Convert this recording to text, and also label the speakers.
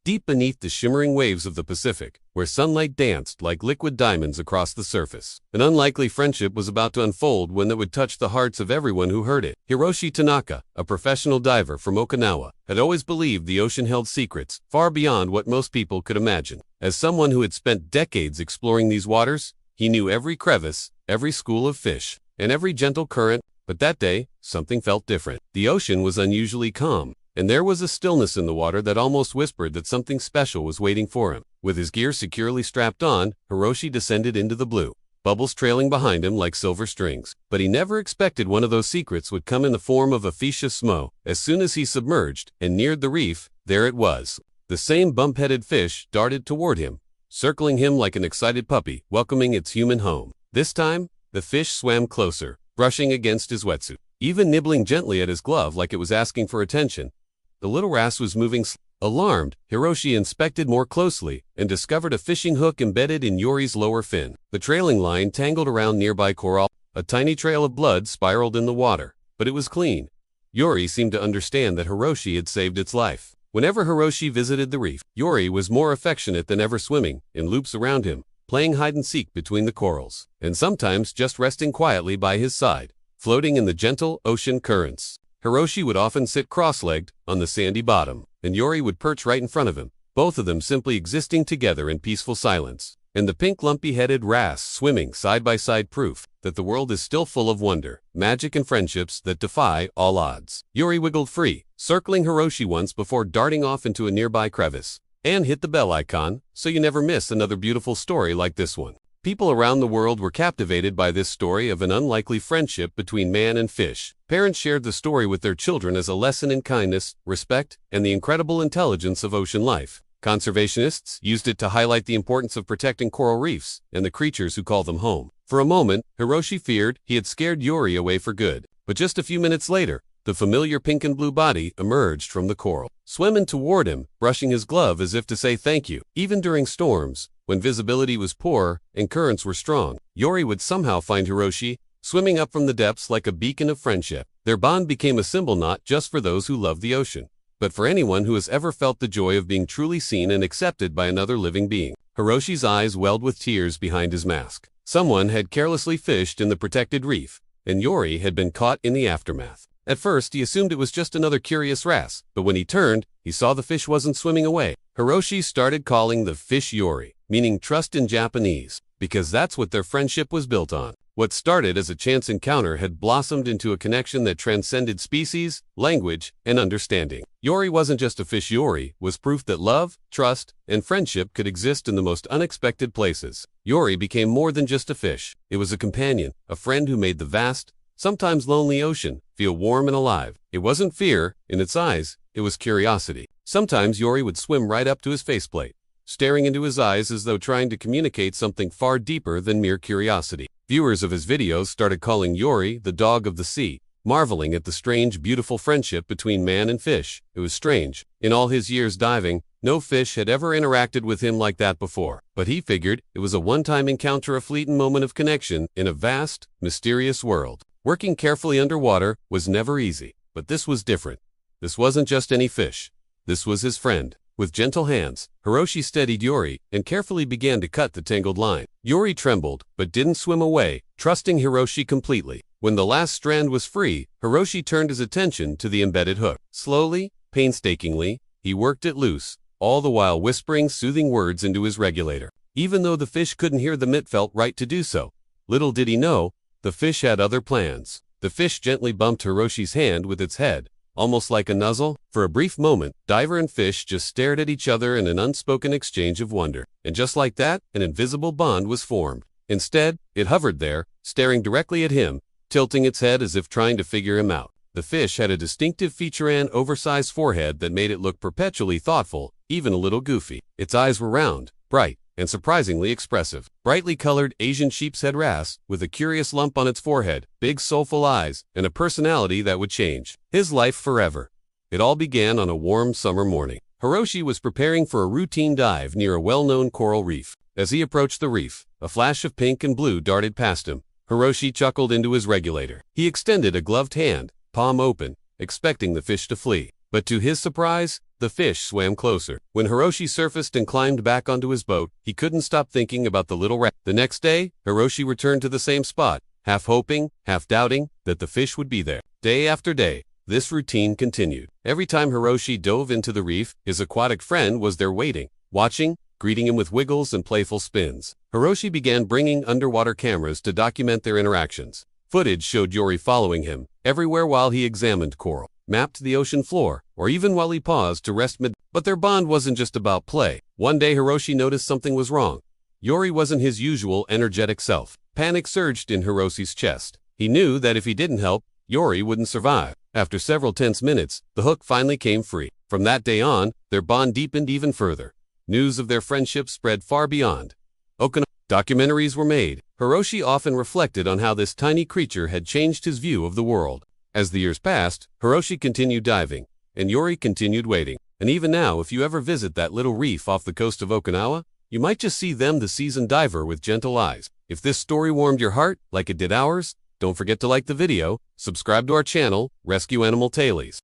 Speaker 1: deep beneath the shimmering waves of the Pacific, where sunlight danced like liquid diamonds across the surface. An unlikely friendship was about to unfold when it would touch the hearts of everyone who heard it. Hiroshi Tanaka, a professional diver from Okinawa, had always believed the ocean held secrets far beyond what most people could imagine. As someone who had spent decades exploring these waters, he knew every crevice, every school of fish, and every gentle current, but that day, something felt different. The ocean was unusually calm, and there was a stillness in the water that almost whispered that something special was waiting for him. With his gear securely strapped on, Hiroshi descended into the blue, bubbles trailing behind him like silver strings. But he never expected one of those secrets would come in the form of a fish of smo. As soon as he submerged and neared the reef, there it was. The same bump-headed fish darted toward him, circling him like an excited puppy, welcoming its human home. This time, the fish swam closer, brushing against his wetsuit, even nibbling gently at his glove like it was asking for attention. The little wrasse was moving slowly. Alarmed, Hiroshi inspected more closely and discovered a fishing hook embedded in Yori's lower fin. The trailing line tangled around nearby coral. A tiny trail of blood spiraled in the water, but it was clean. Yori seemed to understand that Hiroshi had saved its life. Whenever Hiroshi visited the reef, Yori was more affectionate than ever, swimming in loops around him, playing hide-and-seek between the corals, and sometimes just resting quietly by his side, floating in the gentle ocean currents. Hiroshi would often sit cross-legged on the sandy bottom, and Yori would perch right in front of him, both of them simply existing together in peaceful silence. And the pink lumpy-headed wrasse swimming side by side, proof that the world is still full of wonder, magic, and friendships that defy all odds. Yori wiggled free, circling Hiroshi once before darting off into a nearby crevice. And hit the bell icon, so you never miss another beautiful story like this one. People around the world were captivated by this story of an unlikely friendship between man and fish. Parents shared the story with their children as a lesson in kindness, respect, and the incredible intelligence of ocean life. Conservationists used it to highlight the importance of protecting coral reefs and the creatures who call them home. For a moment, Hiroshi feared he had scared Yori away for good. But just a few minutes later, the familiar pink and blue body emerged from the coral, swimming toward him, brushing his glove as if to say thank you. Even during storms, when visibility was poor and currents were strong, Yori would somehow find Hiroshi, swimming up from the depths like a beacon of friendship. Their bond became a symbol not just for those who love the ocean, but for anyone who has ever felt the joy of being truly seen and accepted by another living being. Hiroshi's eyes welled with tears behind his mask. Someone had carelessly fished in the protected reef, and Yori had been caught in the aftermath. At first, he assumed it was just another curious wrasse, but when he turned, he saw the fish wasn't swimming away. Hiroshi started calling the fish Yori, meaning trust in Japanese, because that's what their friendship was built on. What started as a chance encounter had blossomed into a connection that transcended species, language, and understanding. Yori wasn't just a fish. Yori was proof that love, trust, and friendship could exist in the most unexpected places. Yori became more than just a fish. It was a companion, a friend who made the vast, sometimes lonely ocean feel warm and alive. It wasn't fear in its eyes, it was curiosity. Sometimes Yori would swim right up to his faceplate, staring into his eyes as though trying to communicate something far deeper than mere curiosity. Viewers of his videos started calling Yori the dog of the sea, marveling at the strange, beautiful friendship between man and fish. It was strange. In all his years diving, no fish had ever interacted with him like that before. But he figured it was a one-time encounter, a fleeting moment of connection in a vast, mysterious world. Working carefully underwater was never easy, but this was different. This wasn't just any fish. This was his friend. With gentle hands, Hiroshi steadied Yori and carefully began to cut the tangled line. Yori trembled, but didn't swim away, trusting Hiroshi completely. When the last strand was free, Hiroshi turned his attention to the embedded hook. Slowly, painstakingly, he worked it loose, all the while whispering soothing words into his regulator. Even though the fish couldn't hear them, it felt right to do so. Little did he know, the fish had other plans. The fish gently bumped Hiroshi's hand with its head, almost like a nuzzle. For a brief moment, diver and fish just stared at each other in an unspoken exchange of wonder. And just like that, an invisible bond was formed. Instead, it hovered there, staring directly at him, tilting its head as if trying to figure him out. The fish had a distinctive feature, an oversized forehead that made it look perpetually thoughtful, even a little goofy. Its eyes were round, bright, and surprisingly expressive. Brightly colored Asian sheepshead wrasse, with a curious lump on its forehead, big soulful eyes, and a personality that would change his life forever. It all began on a warm summer morning. Hiroshi was preparing for a routine dive near a well-known coral reef. As he approached the reef, a flash of pink and blue darted past him. Hiroshi chuckled into his regulator. He extended a gloved hand, palm open, expecting the fish to flee. But to his surprise, the fish swam closer. When Hiroshi surfaced and climbed back onto his boat, he couldn't stop thinking about the little rat. The next day, Hiroshi returned to the same spot, half hoping, half doubting that the fish would be there. Day after day, this routine continued. Every time Hiroshi dove into the reef, his aquatic friend was there waiting, watching, greeting him with wiggles and playful spins. Hiroshi began bringing underwater cameras to document their interactions. Footage showed Yori following him everywhere while he examined coral, mapped the ocean floor, or even while he paused to rest mid. But their bond wasn't just about play. One day Hiroshi noticed something was wrong. Yori wasn't his usual energetic self. Panic surged in Hiroshi's chest. He knew that if he didn't help, Yori wouldn't survive. After several tense minutes, the hook finally came free. From that day on, their bond deepened even further. News of their friendship spread far beyond Okinawa. Documentaries were made. Hiroshi often reflected on how this tiny creature had changed his view of the world. As the years passed, Hiroshi continued diving, and Yori continued waiting. And even now, if you ever visit that little reef off the coast of Okinawa, you might just see them, the seasoned diver with gentle eyes. If this story warmed your heart, like it did ours, don't forget to like the video, subscribe to our channel, Rescue Animal Tailies.